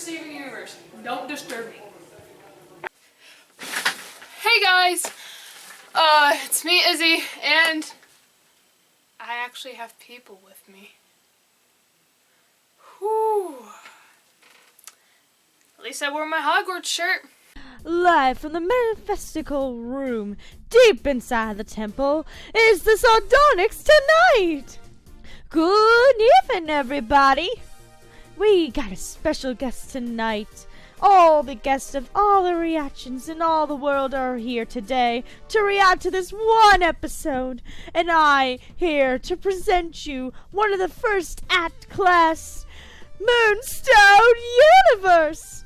Steven Universe. Don't disturb me. Hey guys! It's me, Izzy, and I actually have people with me. Whew. At least I wore my Hogwarts shirt. Live from the metaphysical room, deep inside the temple, is the Sardonyx tonight! Good evening, everybody! We got a special guest tonight. All the guests of all the reactions in all the world are here today to react to this one episode. And I here to present you one of the first act class Moonstone Universe.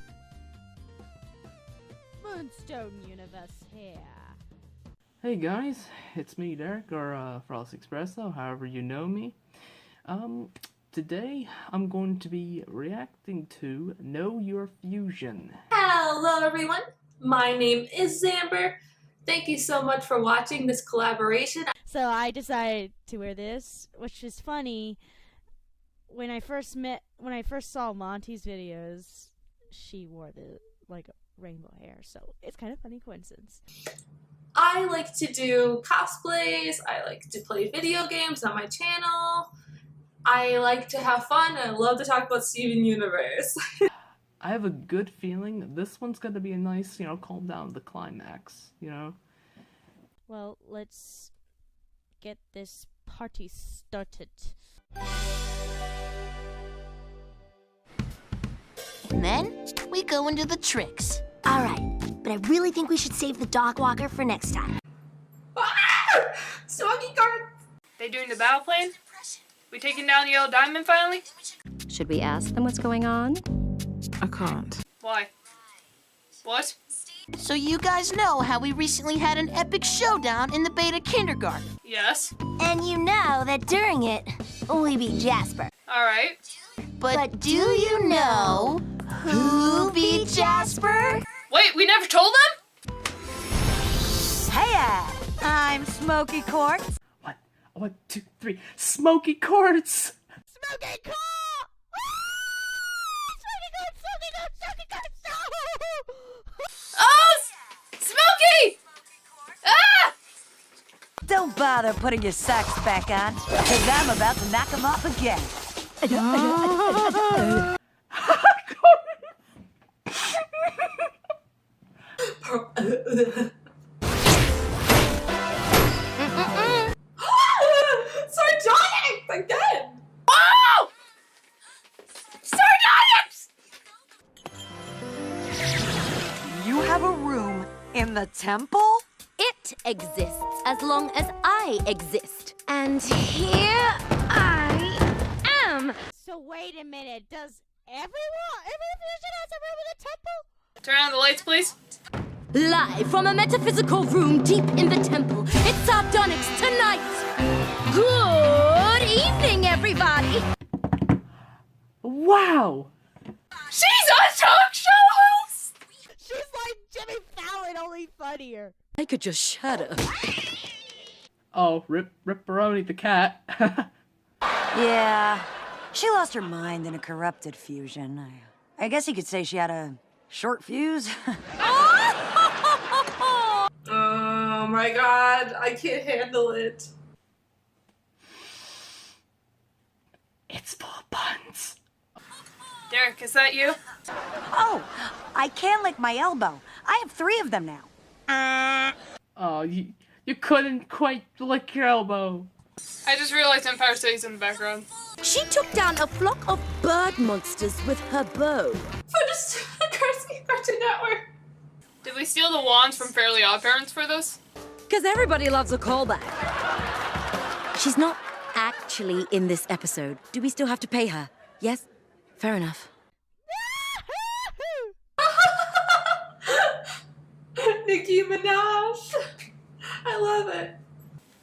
Moonstone Universe here. Hey guys, it's me, Derek, or Frost Espresso, however you know me. Today I'm going to be reacting to Know Your Fusion. Hello everyone, my name is Zamber. Thank you so much for watching this collaboration. So I decided to wear this, which is funny. When I first saw Monty's videos, she wore the rainbow hair, so it's kind of funny coincidence. I like to do cosplays, I like to play video games on my channel. I like to have fun, and I love to talk about Steven Universe. I have a good feeling this one's gonna be a nice, calm down the climax, Well, let's get this party started. And then we go into the tricks. All right, but I really think we should save the dog walker for next time. Soggy card! They doing the battle plan? We taking down the Yellow Diamond finally? Should we ask them what's going on? I can't. Why? What? So you guys know how we recently had an epic showdown in the Beta Kindergarten. Yes. And you know that during it, we beat Jasper. Alright. But do you know who beat Jasper? Wait, we never told them? Hey, I'm Smoky Quartz. One, two, three, Smoky Quartz! Smoky Quartz! Oh! Smoky! Ah! Don't bother putting your socks back on, because I'm about to knock them off again. Sardonyx! Again! Oh! Sardonyx! You have a room in the temple? It exists as long as I exist. And here I am. So wait a minute, does every fusion has a room in the temple? Turn on the lights, please. Live from a metaphysical room deep in the temple, it's Sardonyx tonight. Good evening, everybody. Wow! She's a talk show host! She's like Jimmy Fallon, only funnier. I could just shut up. Oh, Ripperoni the cat. Yeah, she lost her mind in a corrupted fusion. I guess you could say she had a short fuse. Oh my god, I can't handle it. It's full of puns. Derek, is that you? Oh, I can lick my elbow. I have 3 of them now. Oh, you couldn't quite lick your elbow. I just realized Empire State's in the background. She took down a flock of bird monsters with her bow. For just cursing Cartoon Network. Did we steal the wands from Fairly Odd Parents for this? Because everybody loves a callback. She's not actually in this episode. Do we still have to pay her? Yes? Fair enough. Nicki Minaj. I love it.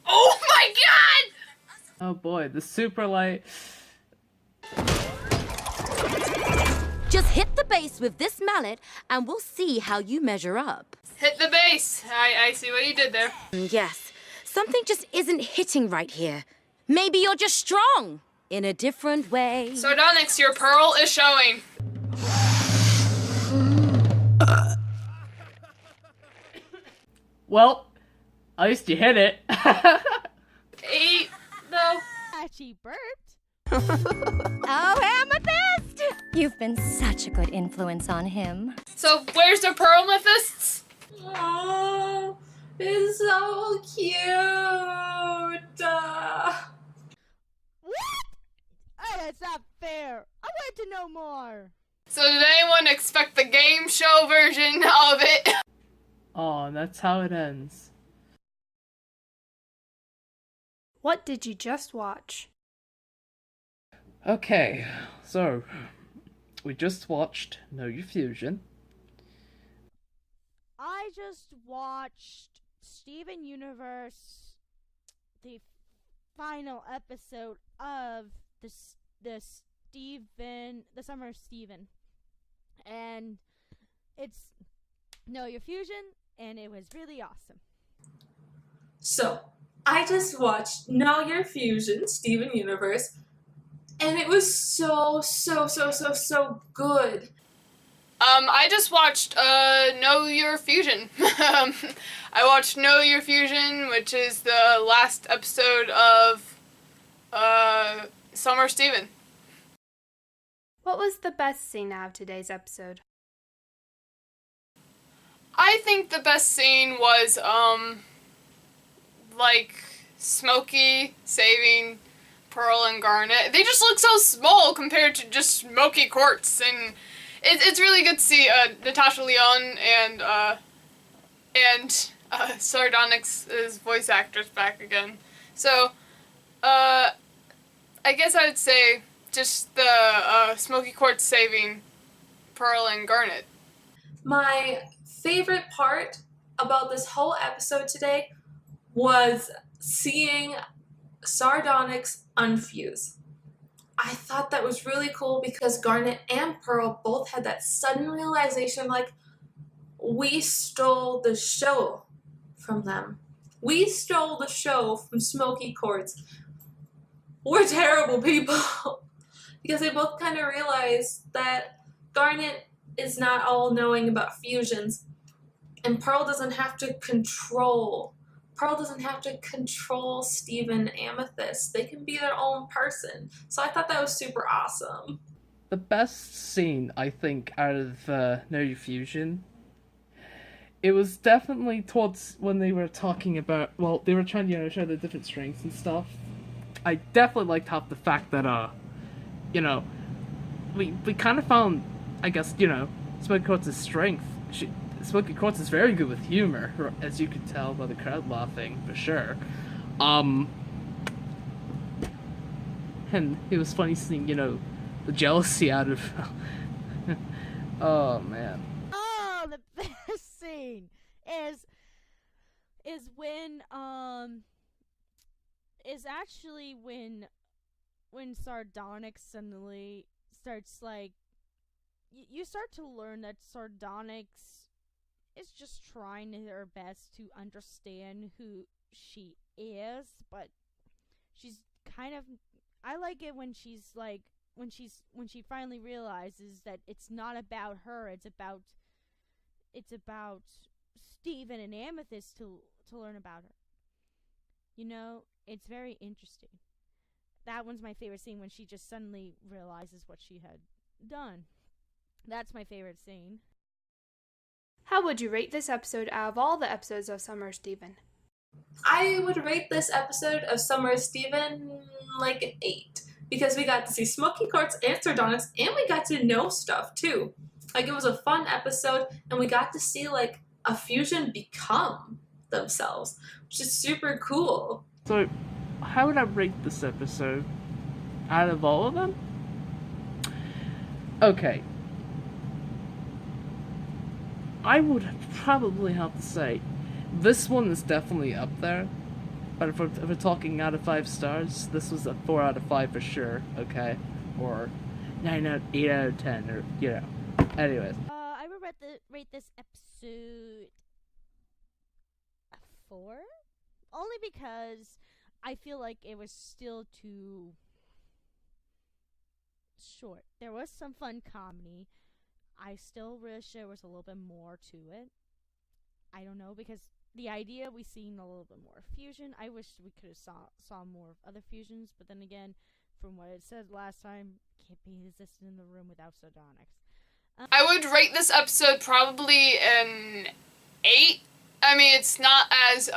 Oh my god! Oh boy, the super light. Just hit the base with this mallet and we'll see how you measure up. Hit the base. I see what you did there. Yes, something just isn't hitting right here. Maybe you're just strong in a different way. Sardonyx, your pearl is showing. Well, at least you hit it. 8, though. She burped. Oh, Amethyst! You've been such a good influence on him. So where's the pearl amethysts? Oh, it's so cute. What? Oh, that's not fair. I want to know more. So did anyone expect the game show version of it? Oh, and that's how it ends. What did you just watch? Okay, so we just watched Know Your Fusion. I just watched Steven Universe, the final episode of the Summer of Steven, and it's Know Your Fusion, and it was really awesome. So, I just watched Know Your Fusion, Steven Universe, and it was so good. I just watched Know Your Fusion. I watched Know Your Fusion, which is the last episode of Summer Steven. What was the best scene out of today's episode? I think the best scene was like Smokey saving Pearl and Garnet. They just look so small compared to just Smoky Quartz, and it's really good to see Natasha Lyonne and Sardonyx's voice actors back again. So I guess I would say just the Smoky Quartz saving Pearl and Garnet. My favorite part about this whole episode today was seeing Sardonyx unfuse. I thought that was really cool because Garnet and Pearl both had that sudden realization, like, we stole the show from them. We stole the show from Smoky Quartz. We're terrible people. Because they both kind of realized that Garnet is not all knowing about fusions, and Pearl doesn't have to control Steven Amethyst. They can be their own person. So I thought that was super awesome. The best scene, I think, out of Know Your Fusion, it was definitely towards when they were talking about, well, they were trying to, show the different strengths and stuff. I definitely liked how the fact that, we kind of found, I guess, Smoky Quartz's strength. Smoky Quartz is very good with humor, as you could tell by the crowd laughing, for sure. And it was funny seeing, the jealousy out of... Oh, man. Oh, the best scene is when actually when Sardonyx suddenly starts, like, you start to learn that Sardonyx is just trying her best to understand who she is, but she's kind of, I like it when she's like, when she finally realizes that it's not about her, it's about Steven and Amethyst to learn about her. It's very interesting. That one's my favorite scene, when she just suddenly realizes what she had done. That's my favorite scene. How would you rate this episode out of all the episodes of Summer Steven? I would rate this episode of Summer Steven like an 8. Because we got to see Smoky Quartz and Sardonyx, and we got to know stuff too. Like, it was a fun episode, and we got to see, like, a fusion become themselves, which is super cool. So, how would I rate this episode out of all of them? Okay. I would probably have to say this one is definitely up there. But if we're talking out of 5 stars, this was a 4 out of 5 for sure, okay? Or 8 out of 10, or, Anyways. I would rate this episode a 4? Only because I feel like it was still too short. There was some fun comedy. I still wish there was a little bit more to it. I don't know, because the idea we seen a little bit more fusion. I wish we could have saw more of other fusions, but then again, from what it said last time, can't be existed in the room without Sardonyx. I would rate this episode probably an 8. I mean, it's not as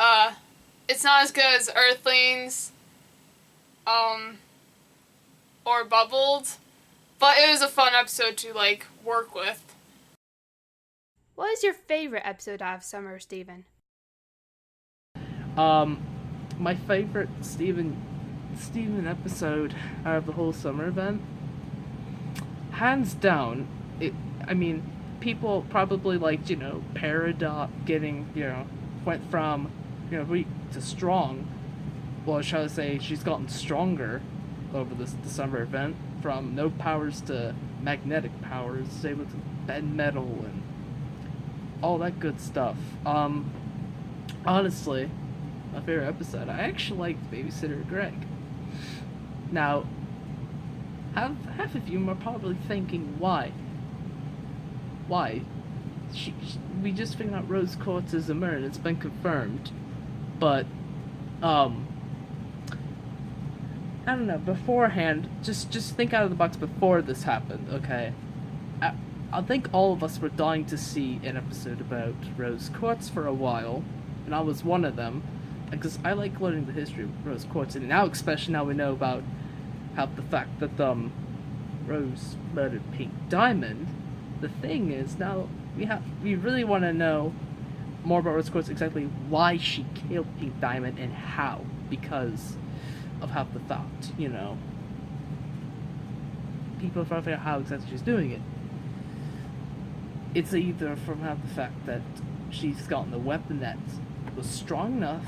good as Earthlings, or Bubbled, but it was a fun episode to, like, work with. What is your favorite episode out of Summer, Steven? My favorite Steven episode out of the whole summer event, hands down, people probably liked, Peridot getting, went from, weak to strong. Well, shall I say, she's gotten stronger over the summer event, from no powers to magnetic powers, able to bend metal and all that good stuff. Honestly, my favorite episode, I actually liked Babysitter Greg. Now, half of you are probably thinking, why? Why? We just figured out Rose Quartz is a murder, it's been confirmed. But, I don't know, beforehand, just think out of the box before this happened, okay? I think all of us were dying to see an episode about Rose Quartz for a while, and I was one of them, because I like learning the history of Rose Quartz, and now, especially now we know about how the fact that, Rose murdered Pink Diamond. The thing is, now, we really want to know more about Rose Quartz, exactly why she killed Pink Diamond, and how, because of how the thought, people are trying to figure out how exactly she's doing it. It's either from how the fact that she's gotten a weapon that was strong enough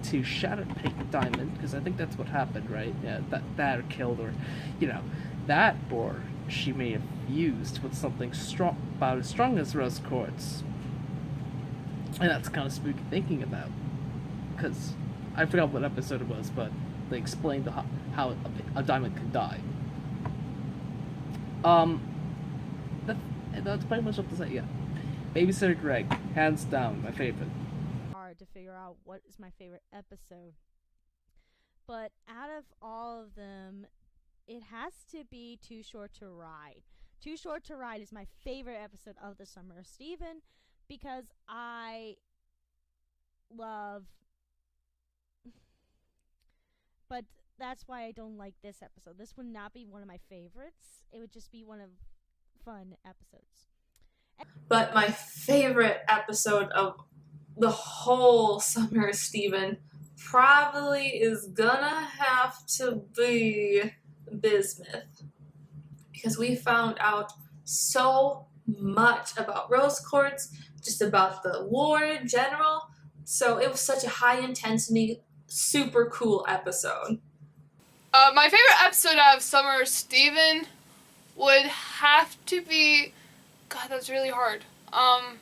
to shatter Pink Diamond, because I think that's what happened, right? Yeah, that or killed her, that, or she may have fused with something strong, about as strong as Rose Quartz. And that's kind of spooky thinking about, because I forgot what episode it was, but they explained how a diamond can die. That's pretty much what to say, yeah. Babysitter Greg, hands down, my favorite. Hard to figure out what is my favorite episode. But out of all of them, it has to be Too Short to Ride. Too Short to Ride is my favorite episode of the summer of Steven, because I love... But that's why I don't like this episode. This would not be one of my favorites. It would just be one of fun episodes. But my favorite episode of the whole summer of Steven probably is gonna have to be Bismuth. Because we found out so much about Rose Quartz, just about the war in general. So it was such a high intensity, super cool episode. My favorite episode out of Summer Steven would have to be... God, that's really hard. I'm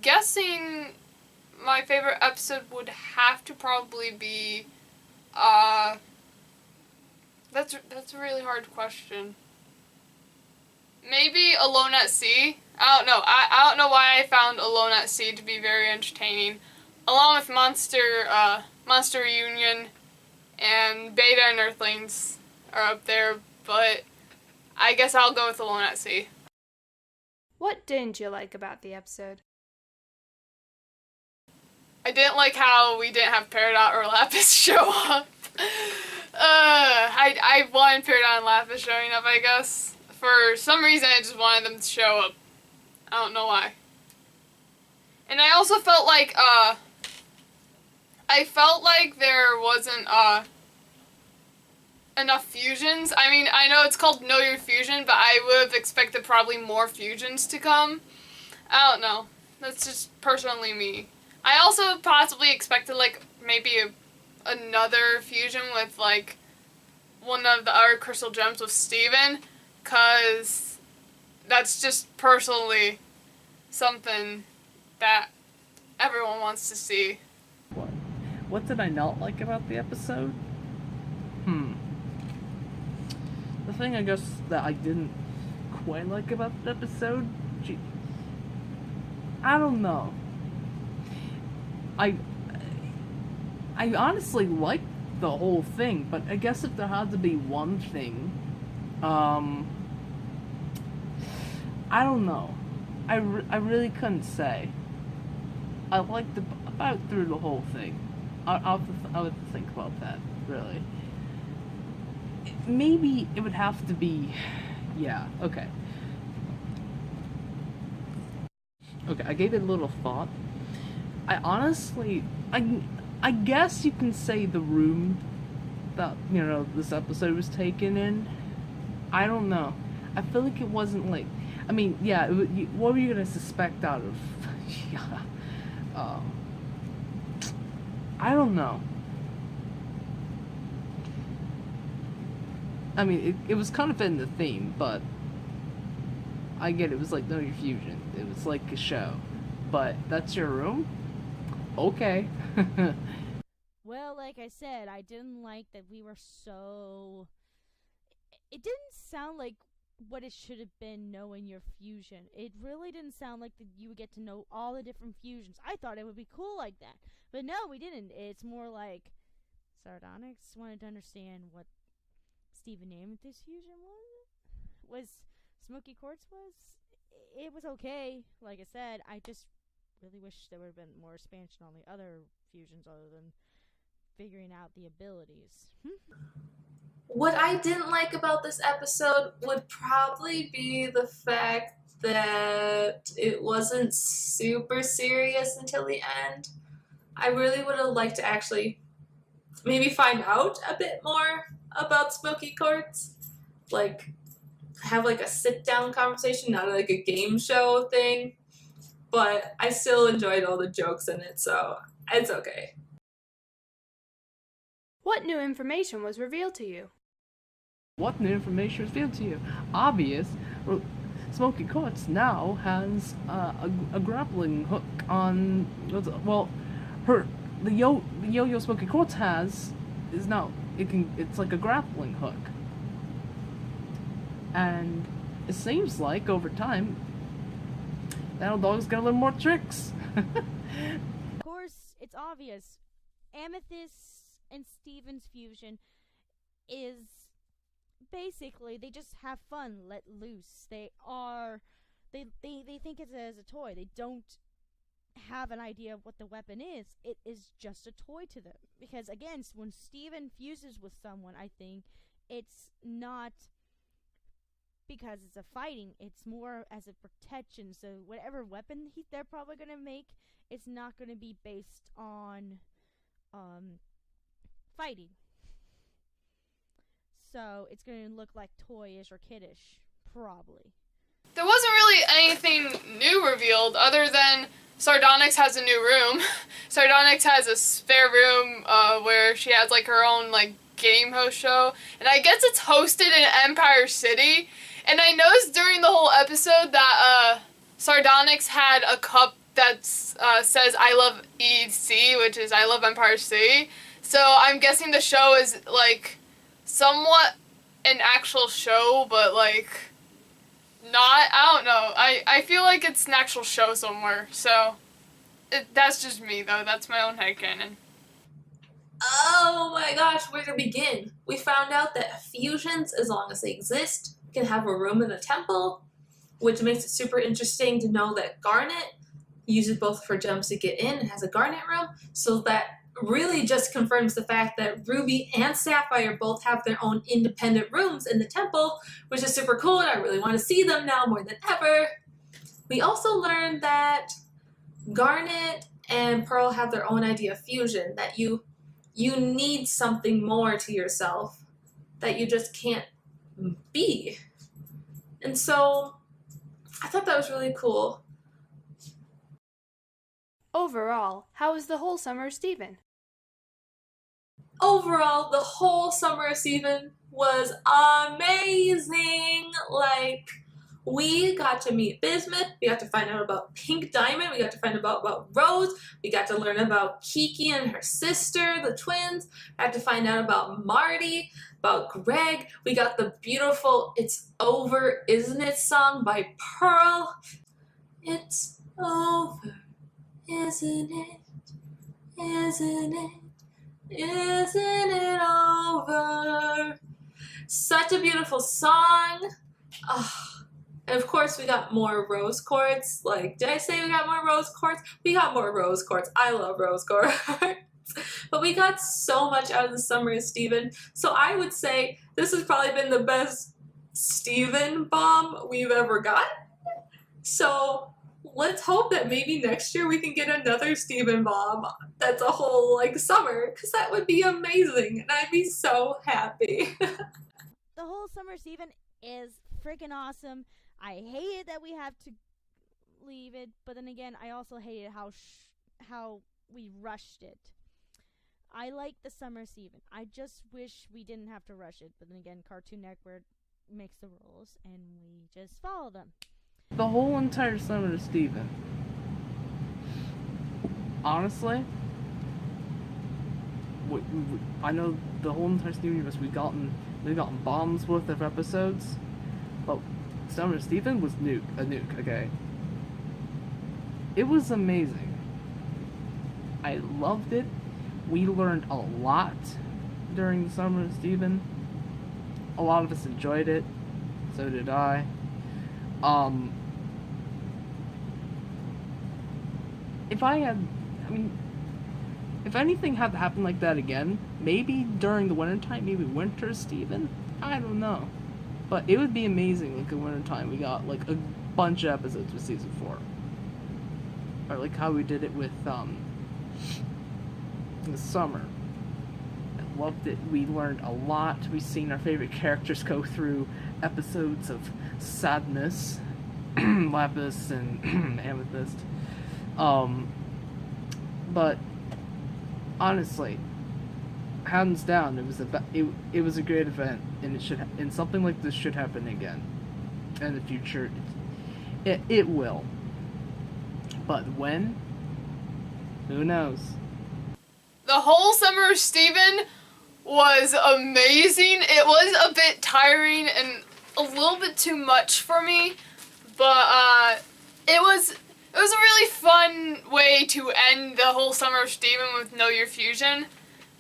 guessing my favorite episode would have to probably be... That's a really hard question. Maybe Alone at Sea? I don't know. I don't know why I found Alone at Sea to be very entertaining. Along with Monster Reunion and Beta and Earthlings are up there, but I guess I'll go with Alone at Sea. What didn't you like about the episode? I didn't like how we didn't have Peridot or Lapis show up. I wanted Peridot and Lapis showing up, I guess. For some reason, I just wanted them to show up. I don't know why. And I also felt like, there wasn't, enough fusions. I mean, I know it's called Know Your Fusion, but I would have expected probably more fusions to come. I don't know. That's just personally me. I also possibly expected, like, maybe another fusion with, like, one of the other Crystal Gems with Steven, because that's just personally something that everyone wants to see. What did I not like about the episode? The thing I guess that I didn't quite like about the episode, I don't know. I honestly liked the whole thing, but I guess if there had to be one thing, I don't know. I really couldn't say. I liked about through the whole thing. I'll have to think about that, really. Maybe it would have to be... Yeah, okay. Okay, I gave it a little thought. I honestly... I guess you can say the room that, you know, this episode was taken in. I don't know. I feel like it wasn't like... I mean, yeah, what were you gonna suspect out of... yeah. I don't know. I mean, it was kind of in the theme, but I get it was like no fusion. It was like a show. But that's your room? Okay. Well, like I said, I didn't like that we were so... It didn't sound like what it should have been knowing your fusion. It really didn't sound like that you would get to know all the different fusions. I thought it would be cool like that. But no, we didn't. It's more like Sardonyx wanted to understand what Steven Amethyst fusion was Smoky Quartz was. It was okay. Like I said, I just really wish there would have been more expansion on the other fusions other than figuring out the abilities. What I didn't like about this episode would probably be the fact that it wasn't super serious until the end. I really would have liked to actually maybe find out a bit more about Smoky Quartz. Like, have like a sit-down conversation, not like a game show thing. But I still enjoyed all the jokes in it, so it's okay. What new information was revealed to you? What new information was revealed to you? Obvious. Well, Smoky Quartz now has a grappling hook on. Well, the yo-yo Smoky Quartz has is now it's like a grappling hook, and it seems like over time that dog's got a little more tricks. Of course, it's obvious. Amethyst and Steven's fusion is basically they just have fun, let loose. They think it's as a toy. They don't have an idea of what the weapon is. It is just a toy to them. Because again, when Steven fuses with someone, I think it's not because it's a fighting, it's more as a protection. So whatever weapon they're probably going to make, it's not going to be based on fighting. So it's going to look like toyish or kiddish, probably. There wasn't really anything new revealed other than Sardonyx has a new room. Sardonyx has a spare room where she has like her own like game host show, and I guess it's hosted in Empire City. And I noticed during the whole episode that Sardonyx had a cup that says I love EC, which is I love Empire City. So I'm guessing the show is like somewhat an actual show, but like not. I don't know. I feel like it's an actual show somewhere. So that's just me though. That's my own headcanon. Oh my gosh, where to begin? We found out that fusions, as long as they exist, can have a room in the temple, which makes it super interesting to know that Garnet uses both of her gems to get in and has a Garnet room. So that really just confirms the fact that Ruby and Sapphire both have their own independent rooms in the temple, which is super cool, and I really want to see them now more than ever. We also learned that Garnet and Pearl have their own idea of fusion, that you need something more to yourself that you just can't be. And so I thought that was really cool. Overall, how was the whole summer of Steven? Overall, the whole summer of Steven was amazing. Like, we got to meet Bismuth, we got to find out about Pink Diamond, we got to find out about Rose, we got to learn about Kiki and her sister, the twins, we got to find out about Marty, about Greg. We got the beautiful It's Over, Isn't It song by Pearl. It's over, isn't it? Isn't it? Isn't it over? Such a beautiful song. And of course we got more rose quartz. Like, did I say we got more rose quartz? We got more rose quartz. I love rose quartz. But we got so much out of the summer of Steven. So I would say this has probably been the best Steven bomb we've ever got. So let's hope that maybe next year we can get another Steven bomb that's a whole like summer, because that would be amazing and I'd be so happy. The whole summer Steven is freaking awesome. I hate it that we have to leave it, but then again, I also hated how we rushed it. I like the summer Steven. I just wish we didn't have to rush it, but then again, Cartoon Network makes the rules, and we just follow them. The whole entire summer of Steven. Honestly, I know the whole entire Steven universe we've gotten bombs worth of episodes, but Summer of Steven was a nuke, okay? It was amazing. I loved it. We learned a lot during the Summer of Steven. A lot of us enjoyed it. So did I. If anything had to happen like that again, maybe during the wintertime, maybe Winter Steven? I don't know. But it would be amazing, like, in wintertime, we got, like, a bunch of episodes with Season 4. Or, like, how we did it with, the summer. I loved it. We learned a lot. We've seen our favorite characters go through episodes of sadness. Lapis and Amethyst. But honestly, hands down, it was a great event, and something like this should happen again in the future. It will, but when? Who knows? The whole summer of Steven was amazing. It was a bit tiring and a little bit too much for me, but it was a really fun way to end the whole summer of Steven with Know Your Fusion,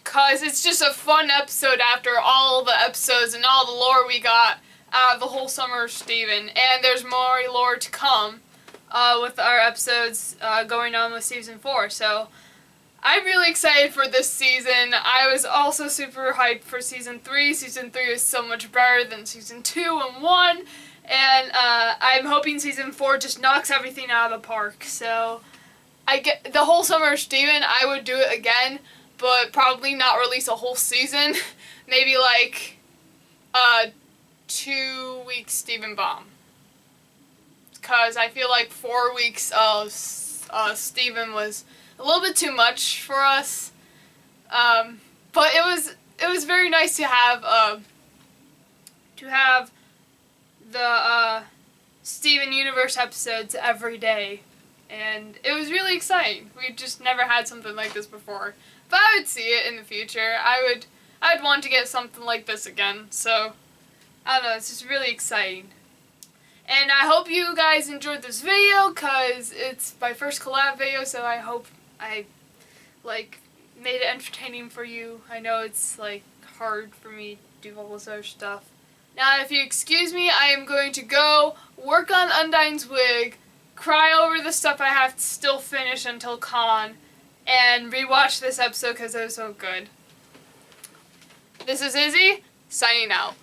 cause it's just a fun episode after all the episodes and all the lore we got out of the whole summer of Steven, and there's more lore to come with our episodes going on with Season 4, so I'm really excited for this season. I was also super hyped for Season 3. Season 3 is so much better than Season 2 and 1. And I'm hoping Season 4 just knocks everything out of the park. So, I get the whole summer of Steven, I would do it again. But probably not release a whole season. Maybe like 2 weeks Steven bomb. Because I feel like 4 weeks of Steven was a little bit too much for us, but it was very nice to have the Steven Universe episodes every day, and it was really exciting. We just never had something like this before, but I would see it in the future. I'd want to get something like this again. So I don't know. It's just really exciting. And I hope you guys enjoyed this video, cause it's my first collab video, so I hope I made it entertaining for you. I know it's hard for me to do all this other stuff. Now, if you excuse me, I am going to go work on Undyne's wig, cry over the stuff I have to still finish until con, and rewatch this episode because it was so good. This is Izzy, signing out.